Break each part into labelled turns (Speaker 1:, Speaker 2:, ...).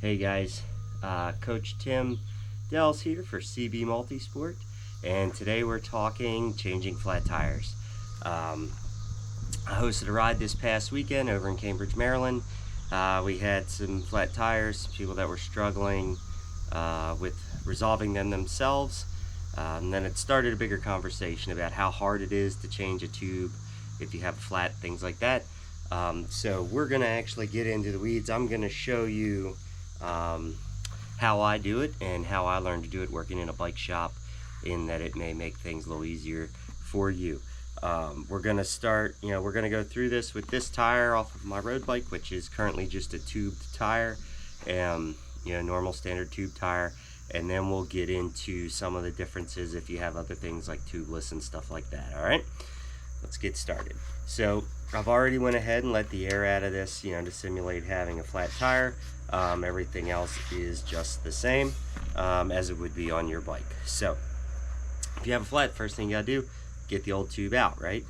Speaker 1: Hey guys, Coach Tim Dells here for CB Multisport, and today we're talking changing flat tires. I hosted a ride this past weekend over in Cambridge, Maryland. We had some flat tires, people that were struggling with resolving them themselves. And then it started a bigger conversation about how hard it is to change a tube if you have flat, things like that. So we're going to actually get into the weeds. I'm going to show you how I do it and how I learned to do it working in a bike shop, in that it may make things a little easier for you. We're going to start, we're going to go through this with this tire off of my road bike, which is currently just a tubed tire, normal standard tube tire. And then we'll get into some of the differences if you have other things like tubeless and stuff like that. All right, let's get started. So I've already went ahead and let the air out of this, to simulate having a flat tire. Everything else is just the same as it would be on your bike. So if you have a flat, first thing you gotta do, get the old tube out, right?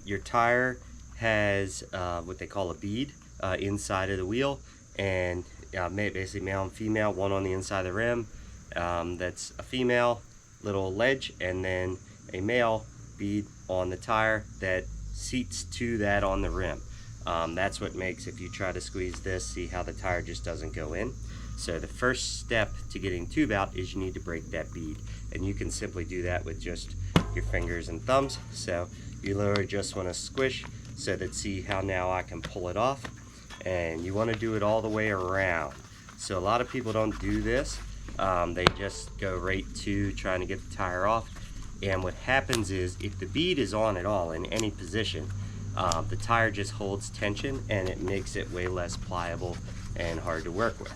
Speaker 1: Your tire has what they call a bead inside of the wheel, and basically male and female, one on the inside of the rim, that's a female little ledge, and then a male bead on the tire that seats to that on the rim. That's what makes, if you try to squeeze this, see how the tire just doesn't go in. So the first step to getting tube out is you need to break that bead, and you can simply do that with just your fingers and thumbs. So you literally just want to squish so that, see how now I can pull it off, and you want to do it all the way around. So a lot of people don't do this. They just go right to trying to get the tire off, and what happens is, if the bead is on at all in any position, the tire just holds tension and it makes it way less pliable and hard to work with.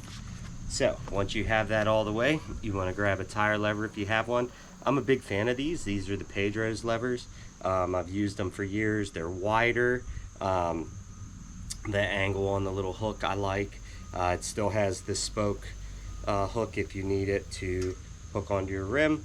Speaker 1: So once you have that all the way, you want to grab a tire lever if you have one. I'm a big fan of these. These are the Pedro's levers. I've used them for years. They're wider. The angle on the little hook I like. It still has the spoke hook if you need it to hook onto your rim.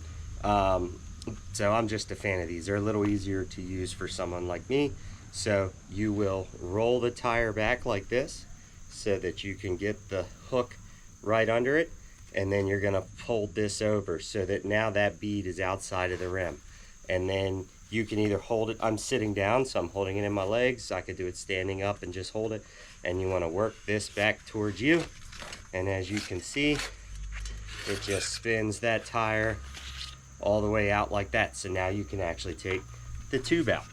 Speaker 1: So I'm just a fan of these. They're a little easier to use for someone like me. So you will roll the tire back like this so that you can get the hook right under it, and then you're going to fold this over so that now that bead is outside of the rim. And then you can either hold it, I'm sitting down, so I'm holding it in my legs. I could do it standing up and just hold it, and you want to work this back towards you, and as you can see, it just spins that tire all the way out like that. So now you can actually take the tube out.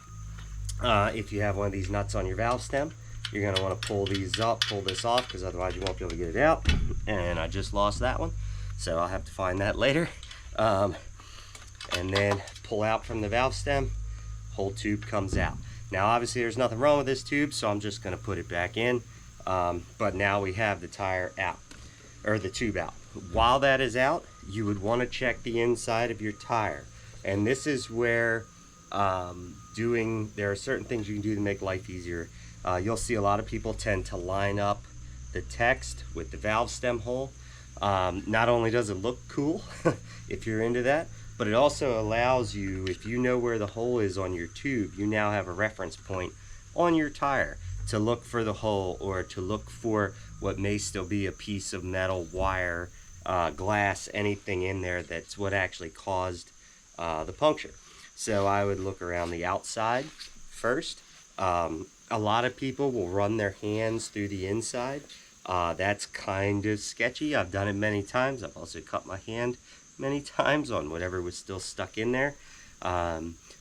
Speaker 1: If you have one of these nuts on your valve stem, you're going to want to pull these up, pull this off, because otherwise you won't be able to get it out. And I just lost that one, so I'll have to find that later. And then pull out from the valve stem, whole tube comes out. Now obviously there's nothing wrong with this tube, so I'm just going to put it back in. But now we have the tire out, or the tube out. While that is out, you would want to check the inside of your tire. And this is where there are certain things you can do to make life easier. You'll see a lot of people tend to line up the text with the valve stem hole. Not only does it look cool if you're into that, but it also allows you, if you know where the hole is on your tube, you now have a reference point on your tire to look for the hole, or to look for what may still be a piece of metal, wire, glass, anything in there that's what actually caused the puncture. So I would look around the outside first. A lot of people will run their hands through the inside. That's kind of sketchy. I've done it many times. I've also cut my hand many times on whatever was still stuck in there.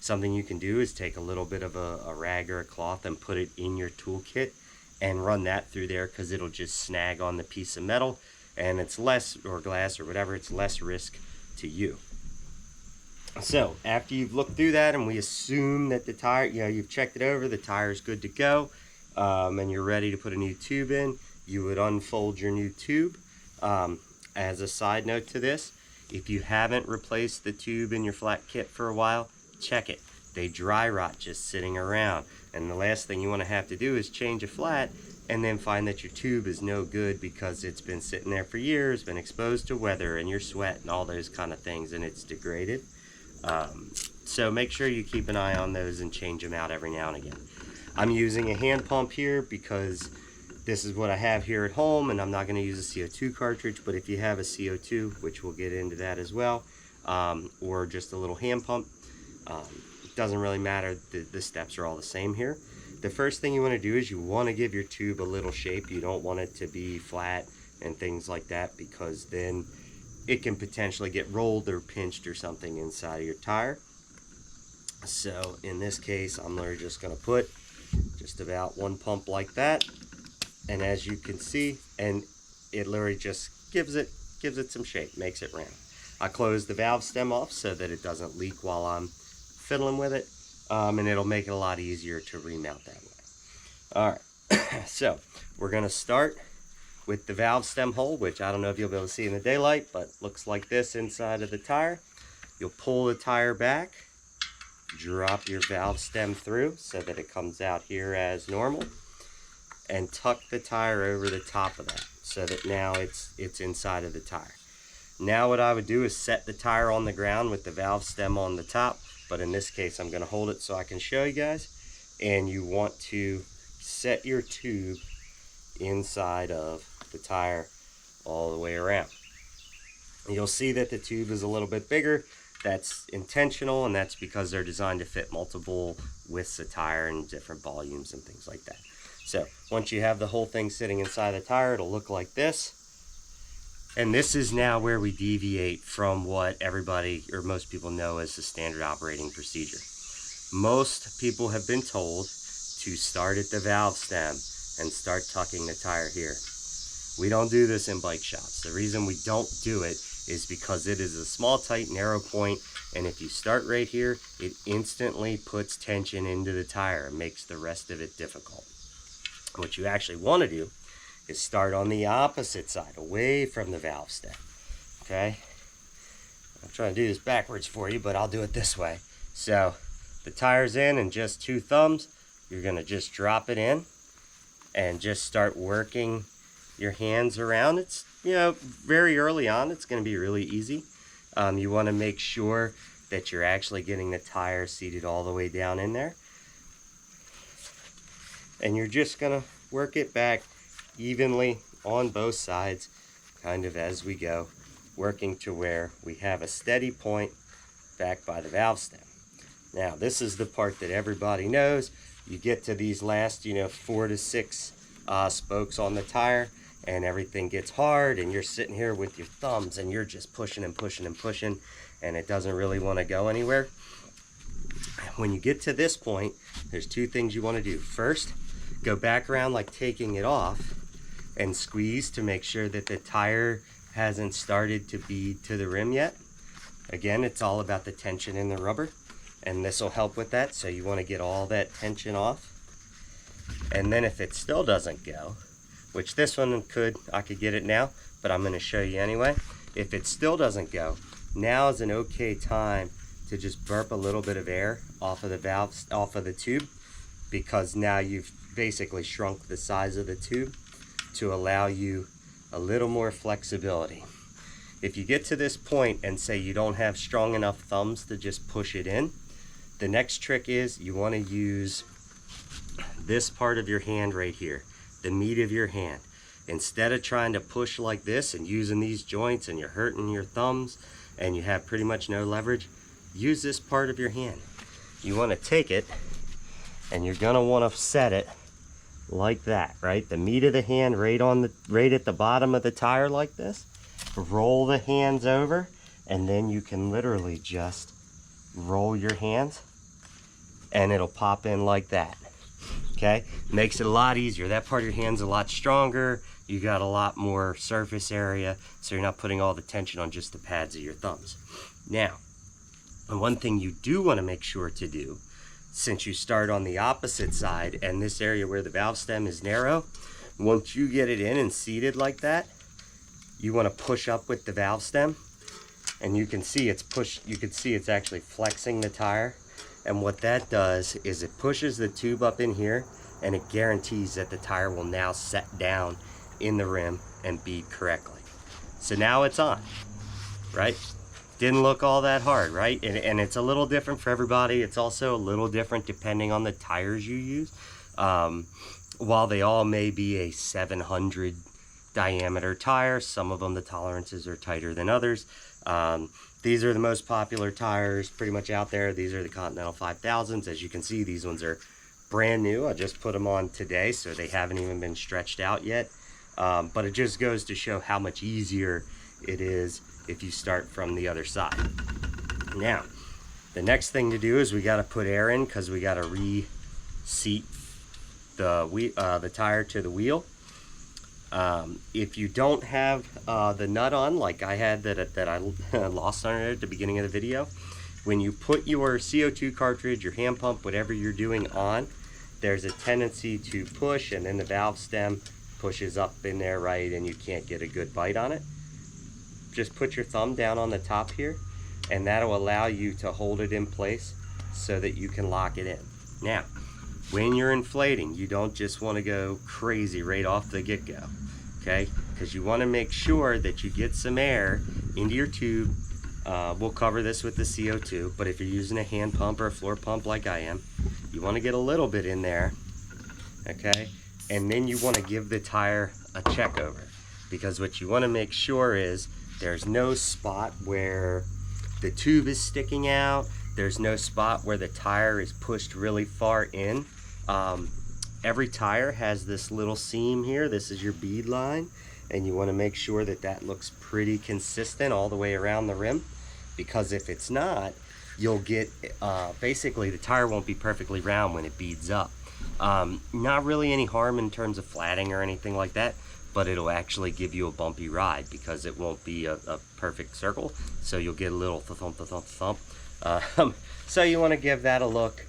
Speaker 1: Something you can do is take a little bit of a rag or a cloth and put it in your toolkit and run that through there, because it'll just snag on the piece of metal, and it's less, or glass or whatever, it's less risk to you. So after you've looked through that, and we assume that the tire, you've checked it over, the tire's good to go, and you're ready to put a new tube in, you would unfold your new tube. As a side note to this, if you haven't replaced the tube in your flat kit for a while, check it. They dry rot just sitting around, and the last thing you want to have to do is change a flat and then find that your tube is no good because it's been sitting there for years, been exposed to weather and your sweat and all those kind of things, and it's degraded. So make sure you keep an eye on those and change them out every now and again. I'm using a hand pump here because this is what I have here at home, and I'm not going to use a CO2 cartridge, but if you have a CO2, which we'll get into that as well, or just a little hand pump, it doesn't really matter. The steps are all the same here. The first thing you want to do is you want to give your tube a little shape. You don't want it to be flat and things like that, because then it can potentially get rolled or pinched or something inside of your tire. So in this case, I'm literally just going to put just about one pump like that, and as you can see, and it literally just gives it some shape, makes it round. I close the valve stem off so that it doesn't leak while I'm fiddling with it, and it'll make it a lot easier to remount that way. All right, so we're going to start with the valve stem hole, which I don't know if you'll be able to see in the daylight, but looks like this inside of the tire. You'll pull the tire back, drop your valve stem through so that it comes out here as normal, and tuck the tire over the top of that so that now it's inside of the tire. Now what I would do is set the tire on the ground with the valve stem on the top, but in this case I'm going to hold it so I can show you guys. And you want to set your tube inside of the tire all the way around. You'll see that the tube is a little bit bigger. That's intentional, and that's because they're designed to fit multiple widths of tire and different volumes and things like that. So once you have the whole thing sitting inside the tire, it'll look like this. And this is now where we deviate from what everybody or most people know as the standard operating procedure. Most people have been told to start at the valve stem and start tucking the tire here. We don't do this in bike shops. The reason we don't do it is because it is a small, tight, narrow point, and if you start right here, it instantly puts tension into the tire and makes the rest of it difficult. What you actually want to do is start on the opposite side, away from the valve stem. Okay? I'm trying to do this backwards for you, but I'll do it this way. So the tire's in, and just 2 thumbs, you're going to just drop it in and just start working your hands around. It's, you know, very early on, it's going to be really easy. You want to make sure that you're actually getting the tire seated all the way down in there. And you're just going to work it back evenly on both sides, kind of as we go, working to where we have a steady point back by the valve stem. Now, this is the part that everybody knows. You get to these last, 4 to 6 spokes on the tire, and everything gets hard, and you're sitting here with your thumbs, and you're just pushing and pushing and pushing, and it doesn't really want to go anywhere. When you get to this point, there's 2 things you want to do. First, go back around like taking it off and squeeze to make sure that the tire hasn't started to bead to the rim yet. Again, it's all about the tension in the rubber, and this will help with that. So you want to get all that tension off. And then if it still doesn't go, which this one I could get it now, but I'm going to show you anyway. If it still doesn't go, now is an okay time to just burp a little bit of air off of the valve, off of the tube, because now you've basically shrunk the size of the tube to allow you a little more flexibility. If you get to this point and say you don't have strong enough thumbs to just push it in, the next trick is you want to use this part of your hand right here, the meat of your hand. Instead of trying to push like this and using these joints and you're hurting your thumbs and you have pretty much no leverage, use this part of your hand. You want to take it and you're going to want to set it like that, right? The meat of the hand right at the bottom of the tire like this. Roll the hands over, and then you can literally just roll your hands and it'll pop in like that. Okay, makes it a lot easier. That part of your hand's a lot stronger. You got a lot more surface area, so you're not putting all the tension on just the pads of your thumbs. Now, one thing you do want to make sure to do, since you start on the opposite side and this area where the valve stem is narrow, once you get it in and seated like that, you want to push up with the valve stem, and you can see it's actually flexing the tire. And what that does is it pushes the tube up in here, and it guarantees that the tire will now set down in the rim and bead correctly. So now it's on, right? Didn't look all that hard, right? And it's a little different for everybody. It's also a little different depending on the tires you use. while they all may be a 700 diameter tire, some of them the tolerances are tighter than others. These are the most popular tires pretty much out there. These are the Continental 5000s. As you can see, these ones are brand new. I just put them on today, so they haven't even been stretched out yet. But it just goes to show how much easier it is if you start from the other side. Now, the next thing to do is we got to put air in, because we got to reseat the tire to the wheel. If you don't have the nut on, like I had that I lost on it at the beginning of the video, when you put your CO2 cartridge, your hand pump, whatever you're doing on, there's a tendency to push, and then the valve stem pushes up in there, right, and you can't get a good bite on it. Just put your thumb down on the top here, and that'll allow you to hold it in place so that you can lock it in. Now, when you're inflating, you don't just want to go crazy right off the get-go, okay? Because you want to make sure that you get some air into your tube. We'll cover this with the CO2, but if you're using a hand pump or a floor pump like I am, you want to get a little bit in there, okay? And then you want to give the tire a check over, because what you want to make sure is there's no spot where the tube is sticking out. There's no spot where the tire is pushed really far in. Every tire has this little seam here. This is your bead line, and you want to make sure that that looks pretty consistent all the way around the rim, because if it's not, you'll get basically the tire won't be perfectly round when it beads up. Not really any harm in terms of flatting or anything like that, but it'll actually give you a bumpy ride because it won't be a perfect circle, so you'll get a little thump. So you want to give that a look.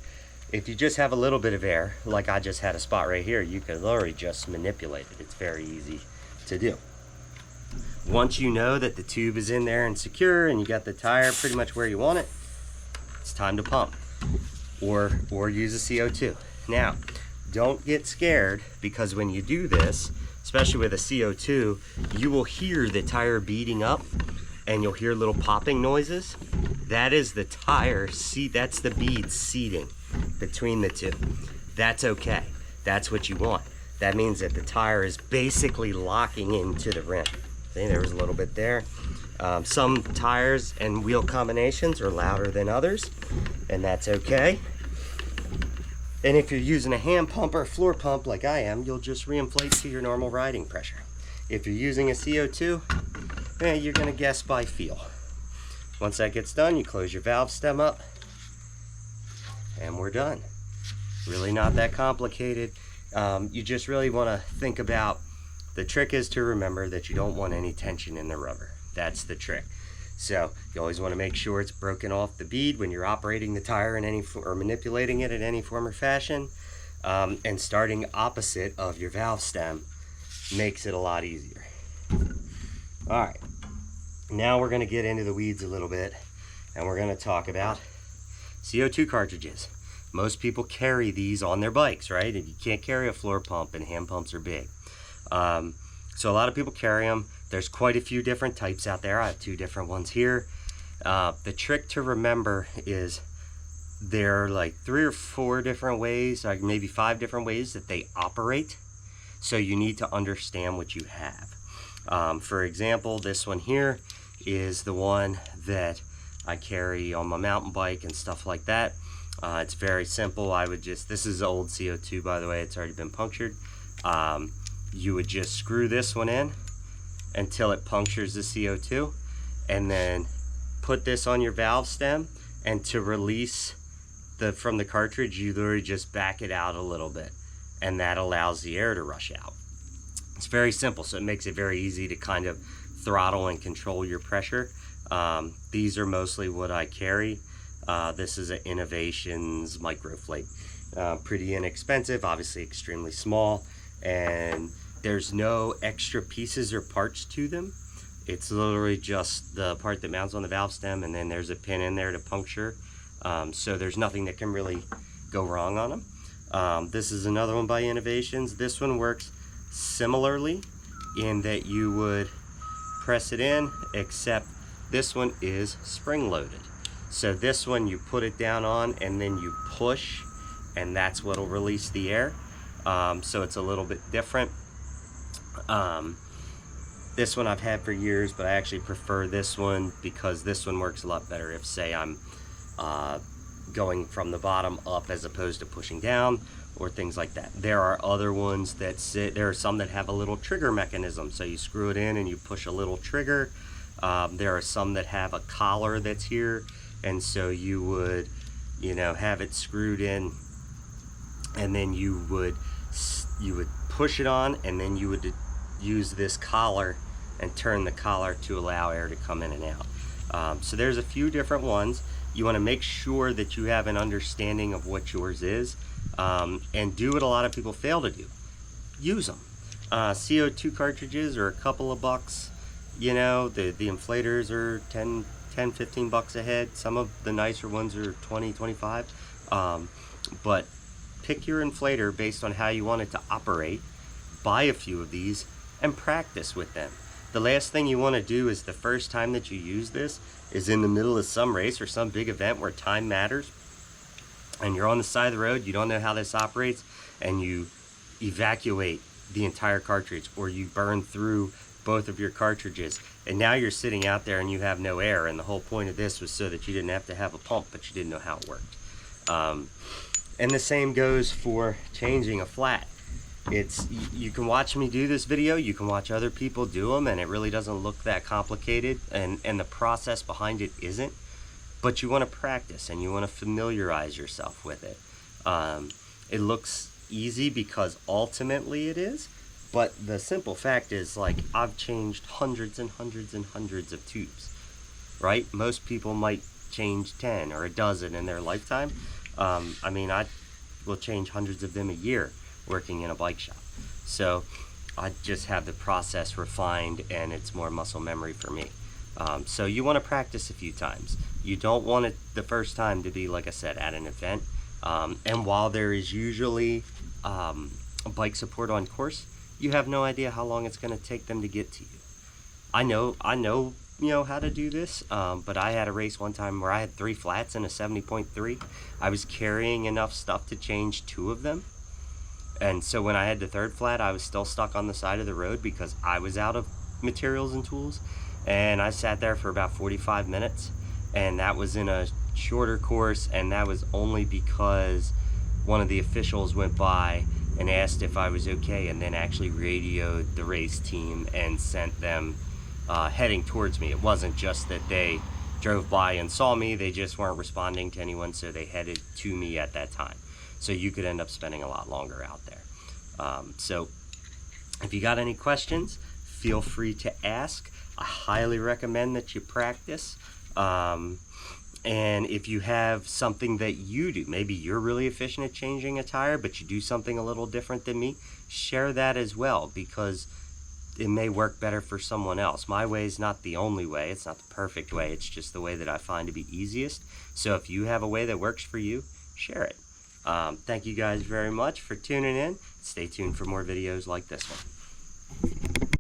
Speaker 1: If you just have a little bit of air, like I just had a spot right here, you can literally just manipulate it. It's very easy to do. Once you know that the tube is in there and secure and you got the tire pretty much where you want it, it's time to pump or use a CO2. Now, don't get scared, because when you do this, especially with a CO2, you will hear the tire beating up and you'll hear little popping noises. That is the tire seat, that's the bead seating between the two. That's okay. That's what you want. That means that the tire is basically locking into the rim. See, there was a little bit there. Some tires and wheel combinations are louder than others, and that's okay. And if you're using a hand pump or a floor pump like I am, you'll just reinflate to your normal riding pressure. If you're using a CO2, you're gonna guess by feel. Once that gets done, you close your valve stem up, and we're done. Really not that complicated. You just really wanna think about, the trick is to remember that you don't want any tension in the rubber. That's the trick. So you always want to make sure it's broken off the bead when you're operating the tire in any or manipulating it in any form or fashion. And starting opposite of your valve stem makes it a lot easier. All right, now we're going to get into the weeds a little bit, and we're going to talk about CO2 cartridges. Most people carry these on their bikes, right? And you can't carry a floor pump, and hand pumps are big. So a lot of people carry them. There's quite a few different types out there. I have two different ones here. The trick to remember is there are like 3 or 4 different ways, like maybe 5 different ways that they operate. So you need to understand what you have. For example, this one here is the one that I carry on my mountain bike and stuff like that. It's very simple. This is old CO2, by the way. It's already been punctured. You would just screw this one in until it punctures the CO2, and then put this on your valve stem, and to release from the cartridge, you literally just back it out a little bit, and that allows the air to rush out. It's very simple, so it makes it very easy to kind of throttle and control your pressure. These are mostly what I carry. This is an Innovations Microflate. Pretty inexpensive, obviously extremely small, and there's no extra pieces or parts to them. It's literally just the part that mounts on the valve stem, and then there's a pin in there to puncture. So there's nothing that can really go wrong on them. This is another one by Innovations. This one works similarly in that you would press it in, except this one is spring loaded. So this one you put it down on and then you push, and that's what'll release the air. so it's a little bit different. This one I've had for years, but I actually prefer this one because this one works a lot better if, say, I'm going from the bottom up as opposed to pushing down or things like that. There are other ones that there are some that have a little trigger mechanism, so you screw it in and you push a little trigger. There are some that have a collar that's here, and so you would, have it screwed in, and then you would push it on, and then you would use this collar and turn the collar to allow air to come in and out. So there's a few different ones. You want to make sure that you have an understanding of what yours is, and do what a lot of people fail to do. Use them. CO2 cartridges are a couple of bucks. The inflators are 10, 15 bucks a head. Some of the nicer ones are 20, 25. But pick your inflator based on how you want it to operate. Buy a few of these and practice with them. The last thing you want to do is the first time that you use this is in the middle of some race or some big event where time matters, and you're on the side of the road, you don't know how this operates, and you evacuate the entire cartridge, or you burn through both of your cartridges, and now you're sitting out there and you have no air, and the whole point of this was so that you didn't have to have a pump, but you didn't know how it worked. And the same goes for changing a flat. You can watch me do this video, you can watch other people do them, and it really doesn't look that complicated, and the process behind it isn't, but you want to practice and you want to familiarize yourself with it. It looks easy because ultimately it is, but the simple fact is, like, I've changed hundreds and hundreds and hundreds of tubes, right? Most people might change 10 or a dozen in their lifetime. I will change hundreds of them a year working in a bike shop. So I just have the process refined, and it's more muscle memory for me. So you want to practice a few times. You don't want it the first time to be, like I said, at an event. And while there is usually a bike support on course, you have no idea how long it's going to take them to get to you. I know how to do this, but I had a race one time where I had 3 flats and a 70.3. I was carrying enough stuff to change 2 of them. And so when I had the 3rd flat, I was still stuck on the side of the road because I was out of materials and tools. And I sat there for about 45 minutes, and that was in a shorter course, and that was only because one of the officials went by and asked if I was okay, and then actually radioed the race team and sent them heading towards me. It wasn't just that they drove by and saw me, they just weren't responding to anyone, so they headed to me at that time. So you could end up spending a lot longer out there. So if you got any questions, feel free to ask. I highly recommend that you practice. And if you have something that you do, maybe you're really efficient at changing a tire, but you do something a little different than me, share that as well, because it may work better for someone else. My way is not the only way. It's not the perfect way. It's just the way that I find to be easiest. So if you have a way that works for you, share it. Thank you guys very much for tuning in. Stay tuned for more videos like this one.